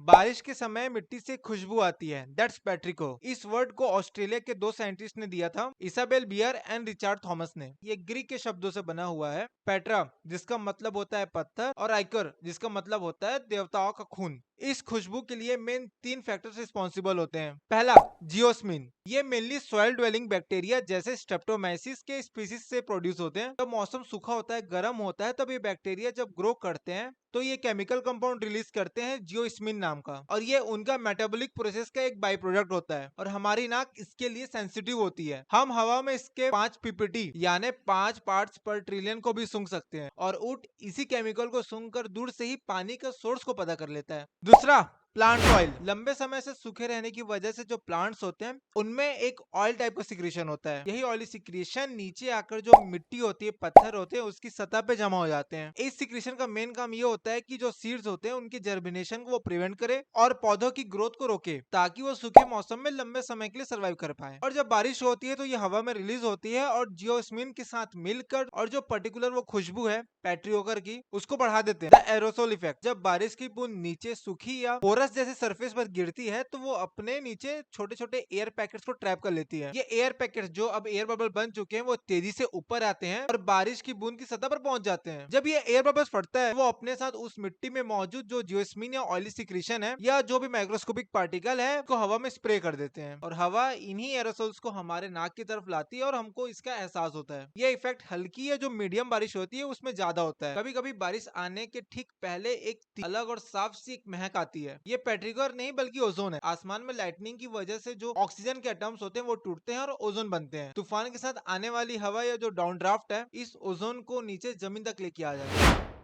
बारिश के समय मिट्टी से खुशबू आती है, दैट्स पेट्रिको। इस वर्ड को ऑस्ट्रेलिया के दो साइंटिस्ट ने दिया था, Isabel Beer and Richard Thomas ने। ये ग्रीक के शब्दों से बना हुआ है, पेट्रा जिसका मतलब होता है पत्थर और आइकर जिसका मतलब होता है देवताओं का खून। इस खुशबू के लिए मेन 3 फैक्टर्स रिस्पॉन्सिबल होते हैं। पहला, जियोस्मिन। ये मेनली सॉइल ड्वेलिंग बैक्टीरिया जैसे स्ट्रेप्टोमाइसिस के स्पीसीज से प्रोड्यूस होते हैं। जब मौसम सूखा होता है, गर्म होता है, तब ये बैक्टीरिया जब ग्रो करते हैं तो ये केमिकल कंपाउंड रिलीज करते हैं जियोस्मिन नाम का, और ये उनका मेटाबॉलिक प्रोसेस का एक बाई प्रोडक्ट होता है। और हमारी नाक इसके लिए सेंसिटिव होती है। हम हवा में इसके 5 पीपीटी यानी 5 पार्ट्स पर ट्रिलियन को भी सूंघ सकते हैं, और ऊंट इसी केमिकल को सूंघकर दूर से ही पानी का सोर्स को पता कर लेता है। दूसरा, प्लांट ऑयल। लंबे समय से सूखे रहने की वजह से जो प्लांट्स होते हैं उनमें एक ऑयल टाइप का सिक्रेशन होता है। यही ऑयली सिक्रेशन नीचे आकर जो मिट्टी होती है, पत्थर होते हैं, उसकी सतह पे जमा हो जाते हैं। इस सिक्रेशन का मेन काम ये होता है कि जो सीड्स होते हैं उनकी जर्मिनेशन को वो प्रिवेंट करे और पौधों की ग्रोथ को रोके, ताकि वो सूखे मौसम में लंबे समय के लिए सर्वाइव कर पाए। और जब बारिश होती है तो ये हवा में रिलीज होती है और जियोस्मिन के साथ मिलकर और जो पर्टिकुलर वो खुशबू है पेट्रियोकर की, उसको बढ़ा देते हैं। The aerosol effect. जब बारिश की बूंद नीचे सूखी या पोरस जैसे सरफेस पर गिरती है तो वो अपने नीचे छोटे छोटे एयर पैकेट्स को ट्रैप कर लेती है। ये एयर पैकेट्स जो अब एयर बबल बन चुके हैं वो तेजी से ऊपर आते हैं और बारिश की बूंद की सतह पर पहुंच जाते हैं। जब ये एयर बबल्स फटता है वो अपने साथ उस मिट्टी में मौजूद जो जियोस्मिन या ऑयली सिक्रेशन है या जो भी माइक्रोस्कोपिक पार्टिकल है को हवा में स्प्रे कर देते हैं, और हवा इन्हीं एरोसोल्स को हमारे नाक की तरफ लाती है और हमको इसका एहसास होता है। ये इफेक्ट हल्की या जो मीडियम बारिश होती है उसमें ज्यादा होता है। कभी कभी बारिश आने के ठीक पहले एक अलग और साफ सी एक महक आती है। ये पेट्रिगर नहीं बल्कि ओजोन है। आसमान में लाइटनिंग की वजह से जो ऑक्सीजन के एटम्स होते हैं वो टूटते हैं और ओजोन बनते हैं। तूफान के साथ आने वाली हवा या जो डाउन ड्राफ्ट है इस ओजोन को नीचे जमीन तक लेके आ जाता है।